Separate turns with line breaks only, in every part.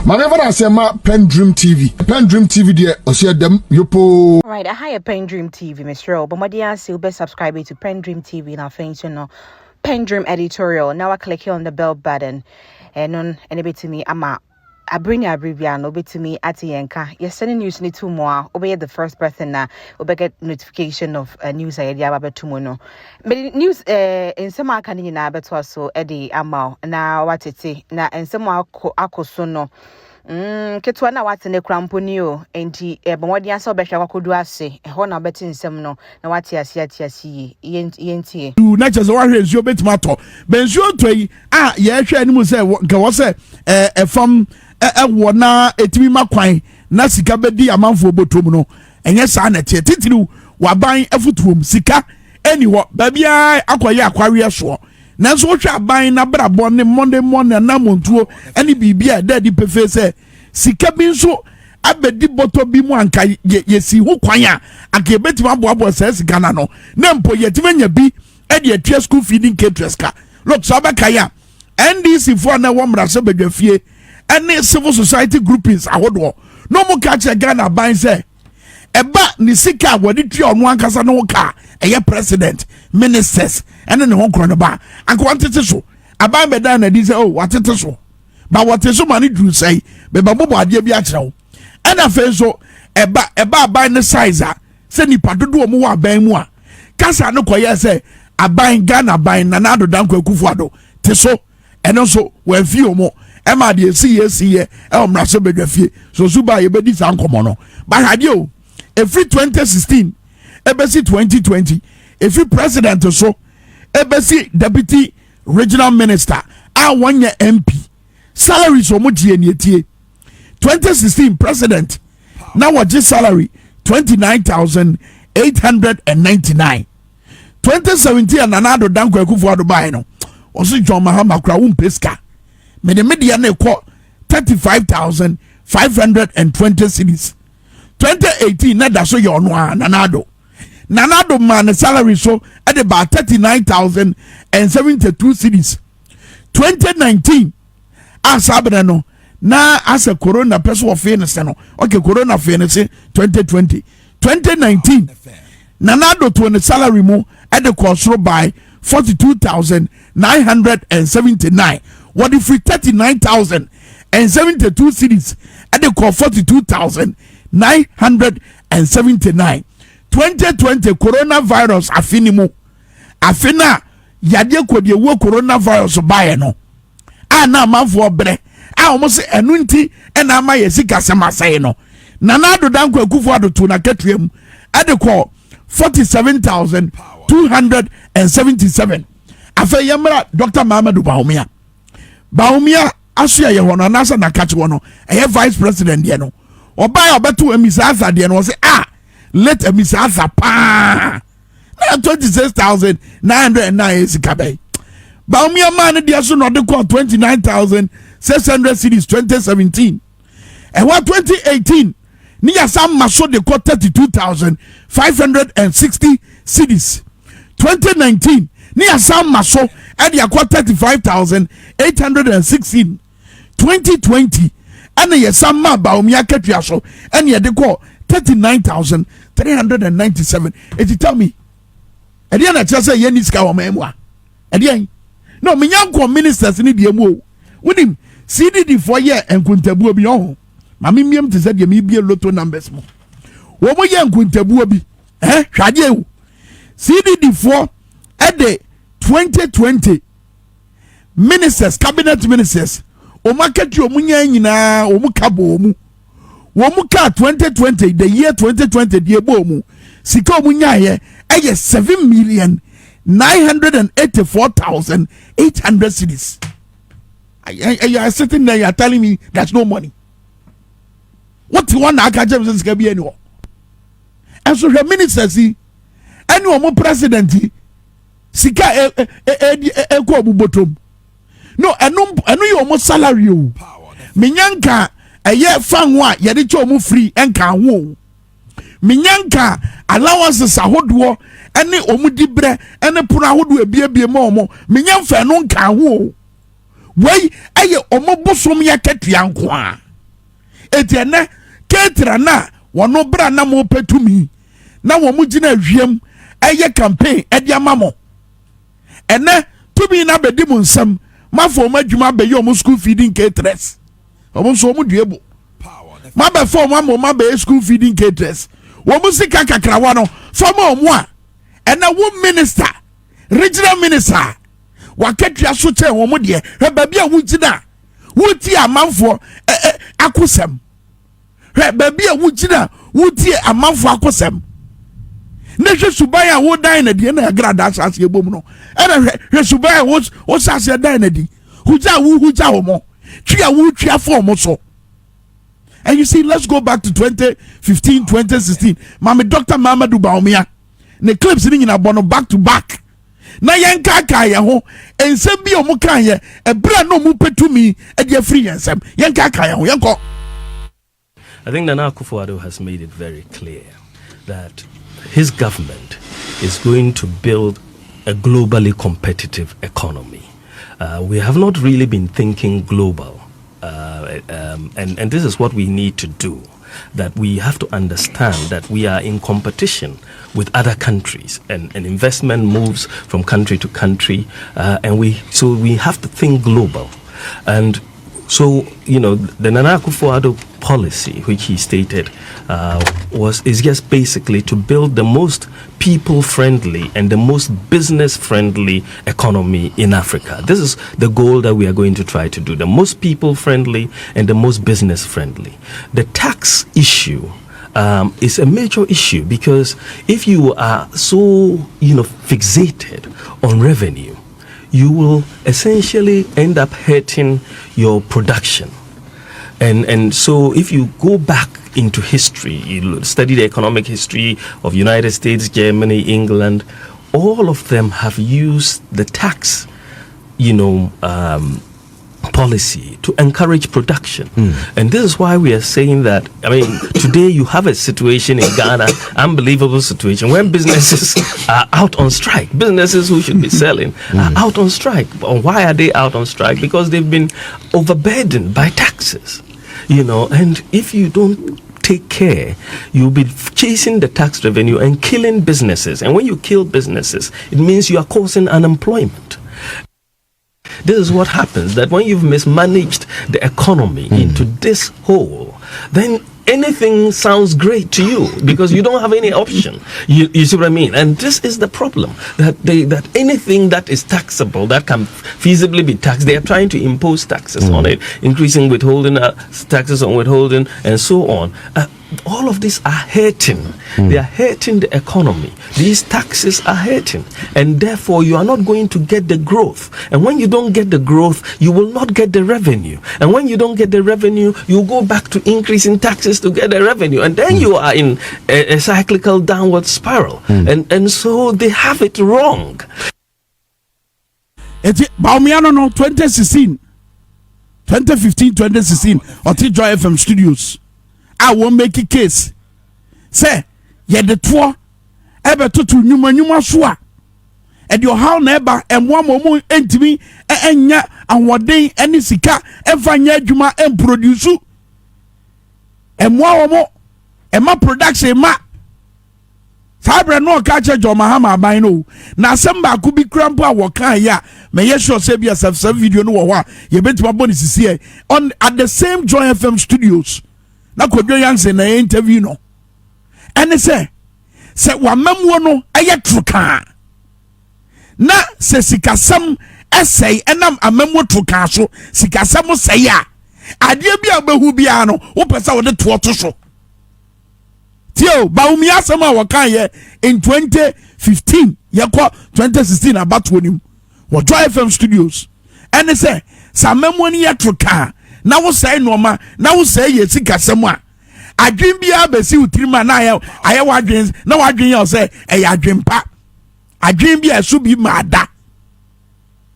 Whenever I say my PENDREAM TV there, I see them yopo.
Right, I hire PENDREAM TV, Mr. Rowe, but my dear, still be subscribing to PENDREAM TV now. Thanks, you know, PENDREAM editorial. Now I click here on the bell button, and on any to me, I bring a abbreviation over to me at Yenka. You're sending news need two more. Obey the first person now. Obey get notification of news idea about tomorrow. But news in some can you now but also Eddie Amal now what it say now and some akosono. Ketwana what's in the cramponio and he Bomwardia so better could do I say a honor betting some no what he has yet ENT.
Do not just one is your bit matter. Benjo to yes, animal say what was a from a wana etimi makwan na sika bedi amanfo botom no enye sa na tie titiru wa ban afutuom sika eniwo babia akoye akware so nanso wo hwa ban na brabo ne monday na montuo eni bibia daddy pefe se sika bi nso abedi boto bi mu anka yesi ho kwan a anka betima aboabo se sika na no na mpo yetimanya bi e de atua school feeding ketreska look so abakaya NDC for na wo mra se badwafie any civil society groupings ahodo no mo catch a Ghana ban say eba ni sika wodi twa onu ankasa no ka eye president ministers ene ne ho kro no ba anka wantete so aban beda na di say oh watete so ba wateso mani dru say be ba bobo ade bi a kirewo ena fe so eba ban ne size a se nipa dodo o mo wa ban mu a kasa no koye say aban Ghana ban na Addo danko Akufo Addo te so eno so wa fi o mo Emma de see mraso bedwafie so suba ye bedi san komono ba hade o every 2016 ebesi 2020 every president so ebesi deputy regional minister a wanya MP salary so mo die ne tie 2016 president now what salary 29,899 2017 na Addo danko Akufo Addo bai no oso John Mahama kra wo peska me the media na ekọ 35,520 cedis 2018 na da so yo no Addo man salary so at about 39,072 cedis 2019 asabena no na as a corona person of fairness no okay corona fairness 2020 Addo to the salary mo at the cost by 42,979 what if we 39,072 cities at the call 42,979 2020 coronavirus afinimu afina yade kodi ewo coronavirus bae no na manfo bre almost enunti na ma yesika semasai no na Addo danko Akufo Addo to na ketuem at the call 47,277 afa yamra Dr. Mamadou Bawumia asu ye hono anasa na catch wono e vice president de no obai obeto emisasa de no say let emisasa pa na 26,909 sikabe Bawumia man de so no de call 29,600 cedis 2017 and what 2018 ni ya sam maso de call 32,560 cedis 2019 ni asam maso e de akwa 35,816 2020 ana yesam ma Bawumia katua so ene ye de ko 39,397 it tell me e de na chese ye ni ska wo mamu a e de no me nyanko ministers ni de mu o wonim CDD for ye enkuntabu obi ho ma me miem te se de me bie lotto numbers mo wo mo ye enkuntabu obi hwade ewu CDD for ede 2020 ministers cabinet ministers o market o munya nyina o mukabo mu wo muka 2020 the year 2020 the ebo mu sika o munya ye 7,984,800 cedis. You are sitting there, you are telling me there's no money. What you want aka james sika bi eni ho and so the ministers see any o president sika eko obubotom no enu yo mo salary o menyanka eye fan wa ye de cho mo free enka ho menyanka allowances ahodo ene omudi bre ene puno ahodo ebiebie mo mo menyamfa no nka ho wei eye omo bosom ya katua nko a etienne ketra na wono bra na mo petumi na wo mu gina hwiem eye campaign edi amamo ene tumi na bedi mu nsam mafo ma dwuma be yo mu school feeding caterers omo so mu duebo ma be fo ma be school feeding caterers wo mu sika kakrawa no fo ma omo a ene wo minister regional minister wakatwa so che wo mu de he ba bia wo gina wo ti amanfo akosem he ba bia wo gina wo ti amanfo akosem ne hwe suban a wo dan na die na agrada asase ebom no era hwe suban wo sase dan na di huja wo mo twa wo twa for mo so. And you see, let's go back to 2015 2016 mama Dr. Mamadou Bawumia ne clips ni nyina bono back to back na yenka ka ye ho ensem bi o mu kan ye ebra no mu petumi e de free ensem yenka ka ye ho yenko.
I think Nana Akufo has made it very clear that his government is going to build a globally competitive economy. We have not really been thinking global, and this is what we need to do. That we have to understand that we are in competition with other countries, and investment moves from country to country, and we have to think global. And so, you know, the Nana Akufo policy, which he stated, is just basically to build the most people-friendly and the most business-friendly economy in Africa. This is the goal that we are going to try to do, the most people-friendly and the most business-friendly. The tax issue is a major issue, because if you are so, fixated on revenue, you will essentially end up hurting your production. And so if you go back into history, you study the economic history of United States, Germany, England, all of them have used the tax, policy to encourage production. And this is why we are saying that, today you have a situation in Ghana, unbelievable situation, when businesses are out on strike. Businesses who should be selling are out on strike. Why are they out on strike? Because they've been overburdened by taxes, and if you don't take care, you'll be chasing the tax revenue and killing businesses. And when you kill businesses, it means you are causing unemployment. This is what happens, that when you've mismanaged the economy into this hole, then anything sounds great to you because you don't have any option. You see what I mean? And this is the problem, that anything that is taxable, that can feasibly be taxed, they are trying to impose taxes on it, increasing withholding, taxes on withholding, and so on. All of these are hurting. They are hurting the economy. These taxes are hurting, and therefore you are not going to get the growth. And when you don't get the growth, you will not get the revenue. And when you don't get the revenue, you go back to increasing taxes to get the revenue, and then you are in a cyclical downward spiral. And so they have it wrong.
Bawumia no 2016, 2015, 2016, or Joy FM studios. I won't make a case. Say, ye the tour, ever to nyuma swa. And your how neighbor and one moment enti me and ya and what day any sika and fanya juma and produce. And one more and my production ma. Sabra no catch a Mahama by no. Now somebody could be crampa waka ya. May you sure say yourself some video no wa. You bet my bonus is here on at the same Joy FM studios. Na Kodwo Yansen na interview no ene se wamamwo no eye troka na se sikasam essay enam amamwo troka so sikasam say a ade bia behu bia no wo pesa wo de to so tio Bawumia sama wakan ye in 2015 yakọ 2016 about wonim wo Joy FM studios ene se samamwo ni troka na wo say no ma na wo say ye sikasam a adwen bia besi utirima na aye wadwen na wadwen ye say e ya adwen pa adwen bia so bi ma da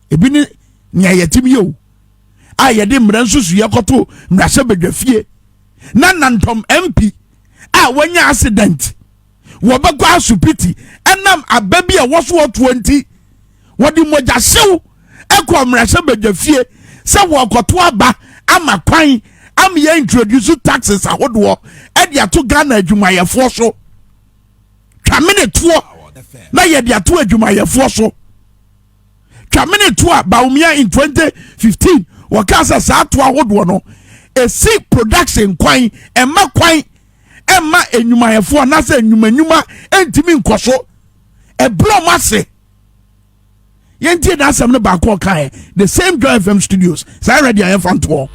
ebi ni nya yetimi yo aye de mran susu yakoto mrase bedwafie na nantom MP a wanya accident wo begwa asupiti enam ababi a wo so 20 wodi moja sew ekọ mrase bedwafie se wo koto aba ama kwan am ye introduce taxes ahodo e dia to Ghana adwumayefo so twamene to na ye dia to adwumayefo so twamene to Bawumia in 2015 wakasa sa to ahodo no a sick production kwan emma kwan emma enwumayefo na se enwuma entimi nkoso e bro mase yenti na asem ne ba ko kan the same Joy FM studios say ready I fan to.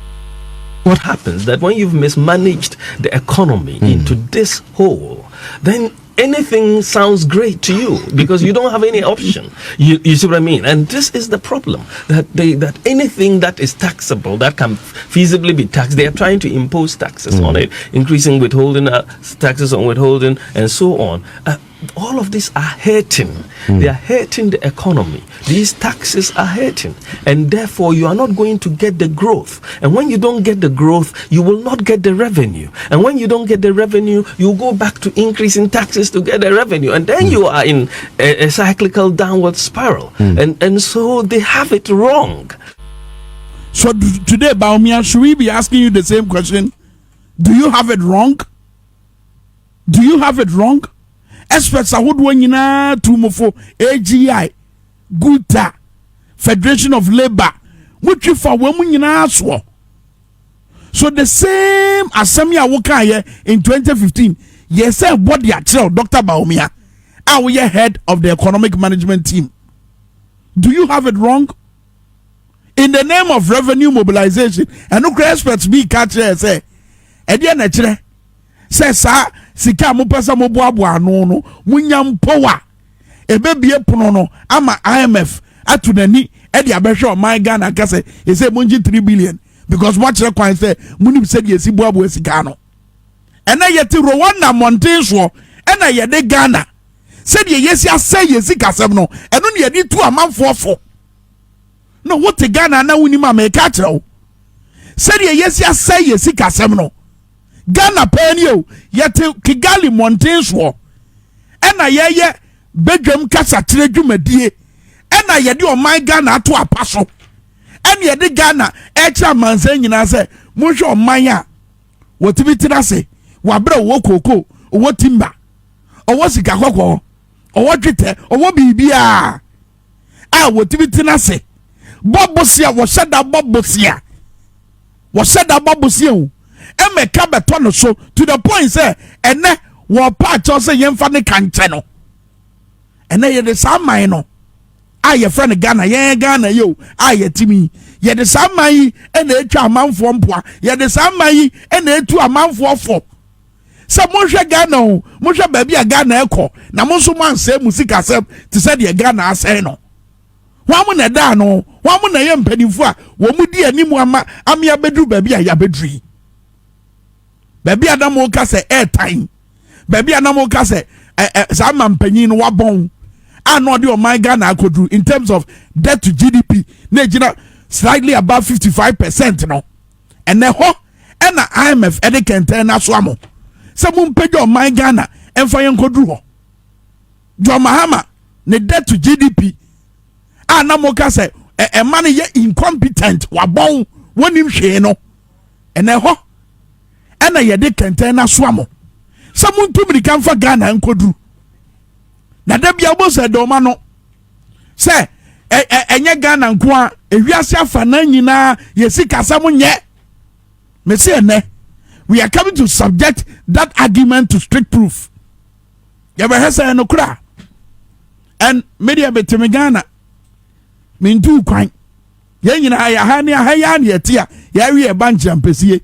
What happens that when you've mismanaged the economy into this hole, then anything sounds great to you because you don't have any option. You see what I mean? And this is the problem, that that anything that is taxable, that can feasibly be taxed, they are trying to impose taxes on it, increasing withholding, taxes on withholding, and so on. All of these are hurting. They are hurting the economy. These taxes are hurting, and therefore you are not going to get the growth. And when you don't get the growth, you will not get the revenue. And when you don't get the revenue, you go back to increasing taxes to get the revenue, and then you are in a cyclical downward spiral. And so they have it wrong.
So today, Bawumia, should we be asking you the same question? Do you have it wrong? Do you have it wrong? Experts are what when you na tumofo AGI, Guta, Federation of Labor, which for women you na so. So the same Asamia Woka in 2015, yes, sir, what the actual Dr. Bawumia, our head of the economic management team. Do you have it wrong? In the name of revenue mobilization, and no experts be catcher say, Edia Nature says, sir. Sika mo pesa mo boaboa no munyam power ebebie pono no ama IMF atu nani e dia behwe my Ghana ka say e say monji 3 billion because what you kwan say munim say die si boaboa sika no ena yeti Rwanda mountain so ena ye de Ghana say die yesi asay yesi kasem no eno ne yedi tu amanfofo no what Ghana na wunim ameka kire say die yesi asay yesi kasem no Ghana penio yete Kigali mountains wo ena yeye bedwam kasa tire dwumadie ena yede o my Ghana ato apaso ena yede Ghana echa mansan nyina se mohwe o man a wotibi tirase wabra wo koko wo timba owo sika kokko owo twete owo bibia a wotibi tirase bobosia wo sheda bobosia o eme ka beto no so to the point say ene wo part o say yemfa ne kanche no ene ye de saman no a ye friend Ghana ye Ghana yo a ye timi ye de saman yi ene etwa amanfo mpoa ye de saman yi ene etu amanfo ofo se mo hwe Ghana o mo hwe ba bia Ghana ekọ na mo so man say musika se ti se de Ghana asai no wa mo na da no wa mo na ye mpanimfo a wo mu di animu ama amia bedru ba bia ya bedru baby adamo ka say airtime baby adamo ka say sa mampanyin no wabon no de o my Ghana akodru in terms of debt to GDP na gina slightly above 55% no and ho and IMF ede kenten na so amo se mum pege o my Ghana emfa yen kodru ho jo mahama ne debt to GDP na mo ka say e man ye incompetent wabon wonim hwe no and ho ena yede kenten na soamo samuntu mi kan fa Ghana nkodru na da bia bo se do ma no se enye Ghana nko a ewiase afa na nyina yesi kasa mo nye me se ene we are coming to subject that argument to strict proof ya be hesa no kra and media betimi Ghana mintu kwan ye nyina ya ha ne yetia ya wi e banche ampesie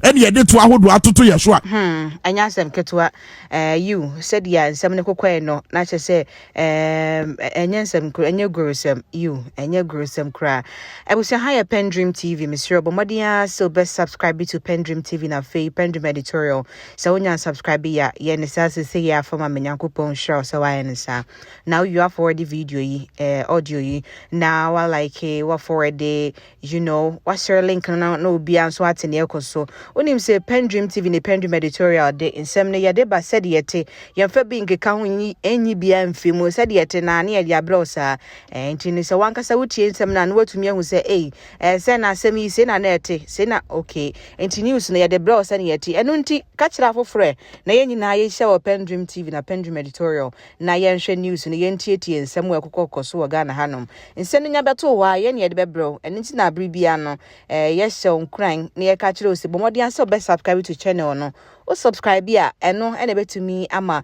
and ye de to ahodo atoto ye so a
anya asem ketua you said ya nsem ne kokwe no na che say enya nsem enya grosem you enya grosem kra ebusia ha ya PENDREAM TV Mr. Obomadia so best subscribe to PENDREAM TV na fe PENDREAM editorial so onya subscribe ya ye ne sa se ya from amenyankopon show so why ne sa now you have already video yi audio yi now I like what for a day you know what's your link no be and so atene ekoso Unim say PENDREAM TV ne PENDREAM editorial de nsem ne yede ba said yete yemfa bi nkeka ho enyi bia mfimu said yete na ne yede abrosa enti ne se wankasa wutie nsem na no watumi ahu se se na asem yi se na na ete se na okay enti news ne yede brosa ne yete eno nti ka kira afofre na yenyi na ye hye wo PENDREAM TV na PENDREAM editorial na yenhwe news ne yentietie nsem wo ekokkoso wo Ghana hanom nsem nya beto wa ye ne yede bebro eno nti na abribia no ye hye onkran ne ye ka kira o se bomodi anse be subscribe to channel no o subscribe ya eno ene betumi ama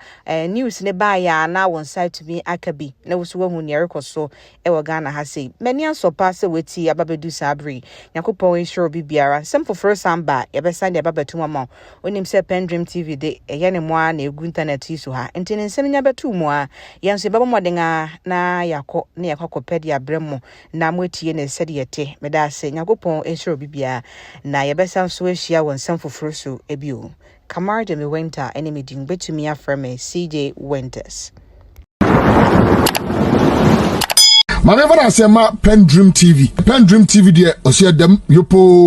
news ne ba ya na won site to me akabi na wo so hu ne rekoso e wo Ghana ha sei mani ansopa se weti ababedu sabri yakopon ensure bibiara sem for first samba ye be sande ababetu mama onim se PENDREAM TV de ye ne moa na egu internet iso ha entene nsem nya betu moa yenso baba modenga na yakọ na yakọpedia bremo na motie ne sede yete meda se yakopon ensure bibiara na ye be san so ahia won sem for so ebio Kamar de mi winter enemy ding betumi aframe CJ Winters.
Maneva na sema PENDREAM TV. PENDREAM TV de ose dem yopo